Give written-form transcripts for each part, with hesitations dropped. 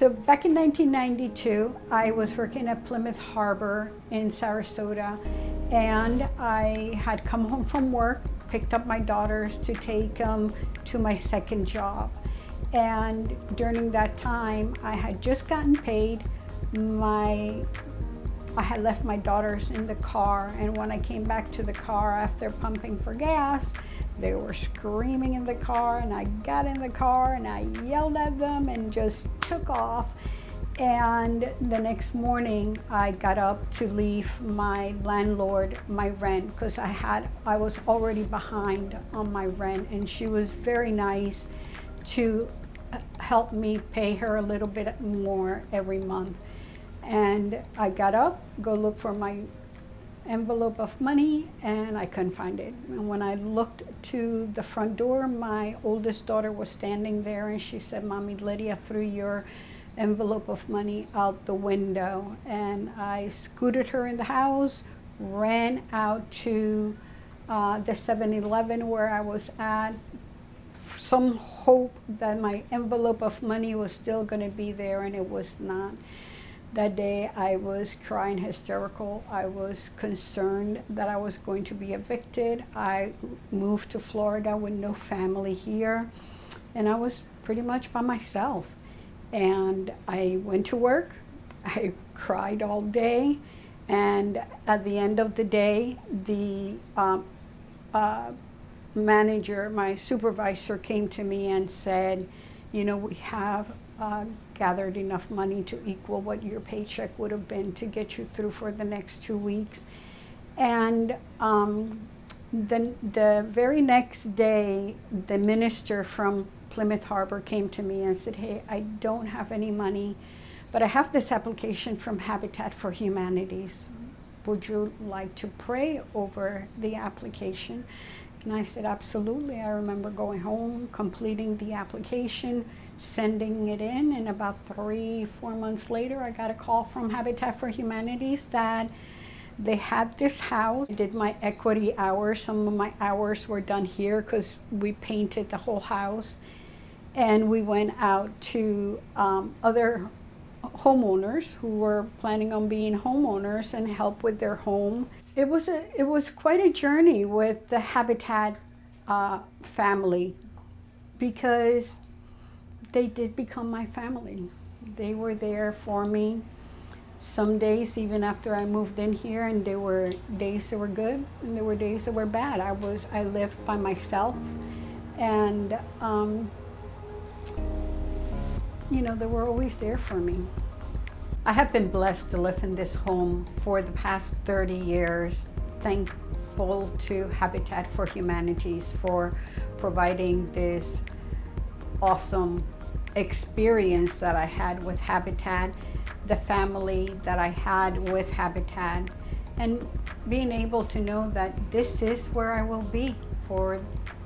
So back in 1992, I was working at Plymouth Harbor in Sarasota, and I had come home from work, picked up my daughters to take them to my second job. And during that time, I had just gotten paid. I had left my daughters in the car, and when I came back to the car after pumping for gas, they were screaming in the car, and I got in the car and I yelled at them and just took off. And the next morning I got up to leave my landlord my rent, because I was already behind on my rent, and she was very nice to help me pay her a little bit more every month. And I got up, go look for my envelope of money, and I couldn't find it. And when I looked to the front door, my oldest daughter was standing there, and she said, "Mommy, Lydia threw your envelope of money out the window." And I scooted her in the house, ran out to the 7-Eleven where I was at, some hope that my envelope of money was still going to be there, and it was not. That day I was crying hysterical. I was concerned that I was going to be evicted. I moved to Florida with no family here, and I was pretty much by myself. And I went to work. I cried all day, and at the end of the day, the manager, my supervisor, came to me and said, "You know, we have gathered enough money to equal what your paycheck would have been to get you through for the next 2 weeks." And then the very next day, the minister from Plymouth Harbor came to me and said, "Hey, I don't have any money, but I have this application from Habitat for Humanities. Would you like to pray over the application?" And I said, "Absolutely." I remember going home, completing the application, sending it in, and about 3-4 months later, I got a call from Habitat for Humanities that they had this house. I did my equity hours. Some of my hours were done here because we painted the whole house. And we went out to other homeowners who were planning on being homeowners and help with their home. It was quite a journey with the Habitat family, because they did become my family. They were there for me some days, even after I moved in here, and there were days that were good and there were days that were bad. I lived by myself, and you know, they were always there for me. I have been blessed to live in this home for the past 30 years. Thankful to Habitat for Humanities for providing this awesome experience that I had with Habitat, the family that I had with Habitat, and being able to know that this is where I will be for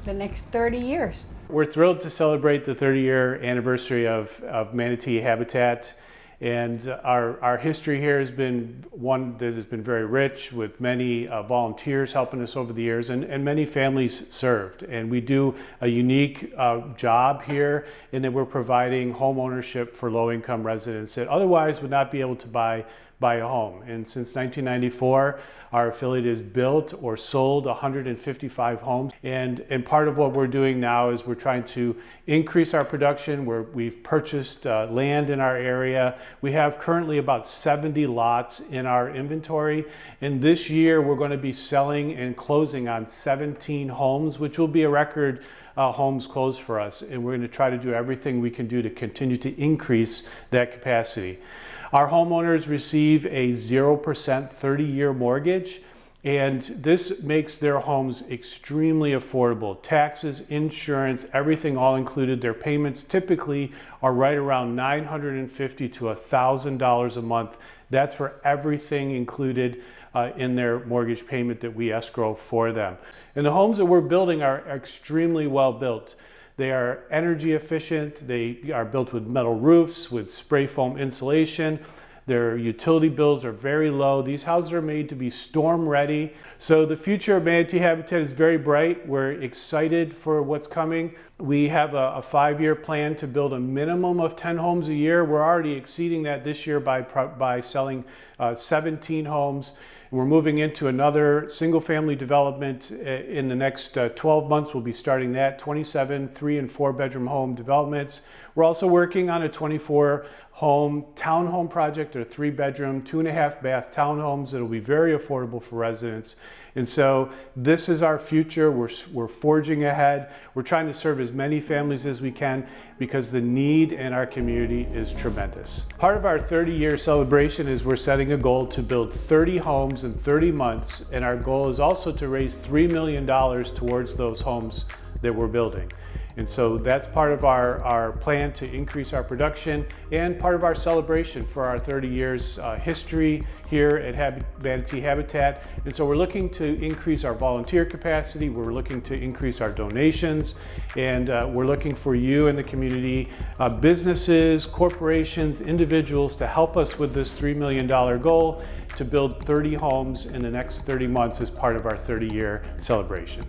the next 30 years. We're thrilled to celebrate the 30-year anniversary of Manatee Habitat. And our history here has been one that has been very rich, with many volunteers helping us over the years, and many families served. And we do a unique job here in that we're providing home ownership for low-income residents that otherwise would not be able to buy a home. And since 1994, our affiliate has built or sold 155 homes. And part of what we're doing now is we're trying to increase our production. We've purchased land in our area. We have currently about 70 lots in our inventory. And this year, we're going to be selling and closing on 17 homes, which will be a record homes closed for us. And we're going to try to do everything we can do to continue to increase that capacity. Our homeowners receive a 0% 30-year mortgage, and this makes their homes extremely affordable. Taxes, insurance, everything all included. Their payments typically are right around $950 to $1,000 a month. That's for everything included in their mortgage payment that we escrow for them. And the homes that we're building are extremely well built. They are energy efficient. They are built with metal roofs, with spray foam insulation. Their utility bills are very low. These houses are made to be storm ready. So the future of Manatee Habitat is very bright. We're excited for what's coming. We have a 5-year plan to build a minimum of 10 homes a year. We're already exceeding that this year by selling 17 homes. We're moving into another single-family development in the next 12 months. We'll be starting that, 27 3- and 4-bedroom home developments. We're also working on a 24-home townhome project, or 3-bedroom, 2.5-bath townhomes that will be very affordable for residents. And so this is our future. We're forging ahead. We're trying to serve as many families as we can because the need in our community is tremendous. Part of our 30-year celebration is we're setting a goal to build 30 homes in 30 months, and our goal is also to raise $3 million towards those homes that we're building. And so that's part of our plan to increase our production and part of our celebration for our 30 years history here at Manatee Habitat. And so we're looking to increase our volunteer capacity, we're looking to increase our donations, and we're looking for you in the community, businesses, corporations, individuals to help us with this $3 million goal to build 30 homes in the next 30 months as part of our 30-year celebration.